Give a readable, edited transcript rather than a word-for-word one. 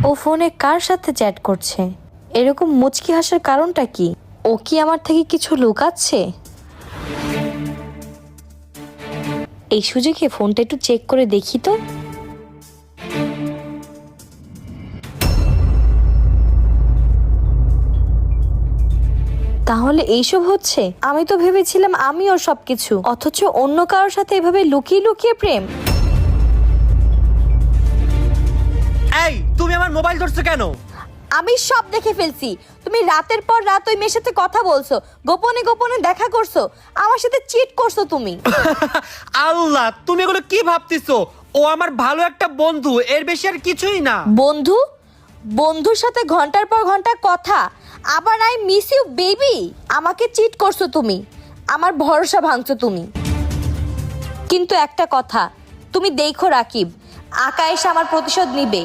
ও ফোনে কার সাথে চ্যাট করছে? এরকম মুচকি হাসার কারণটা কি? ও কি আমার থেকে কিছু লুকাচ্ছে? এই সুযোগে ফোনটা একটু চেক করে দেখি তো। তাহলে এইসব হচ্ছে? আমি তো ভেবেছিলাম আমি ওর সবকিছু, অথচ অন্য কারোর সাথে এভাবে লুকিয়ে লুকিয়ে প্রেম। এই তুমি আমার মোবাইল ধরছো কেন? আমি সব দেখে ফেলছি। তুমি রাতের পর রাত ওই মেয়ের সাথে কথা বলছো, গোপনে গোপনে দেখা করছো, আমার সাথে চিট করছো তুমি। আল্লাহ, তুমি এগুলো কি ভাবতেছো? ও আমার ভালো একটা বন্ধু, এর বেশি আর কিছুই না। বন্ধু? বন্ধুর সাথে ঘন্টার পর ঘন্টা কথা, আবার আই মিস ইউ বেবি। আমাকে চিট করছো তুমি, আমার ভরসা ভাঙছো তুমি। কিন্তু একটা কথা, তুমি দেখো রাকিব, আকা এসে আমার প্রতিশোধ নিবে।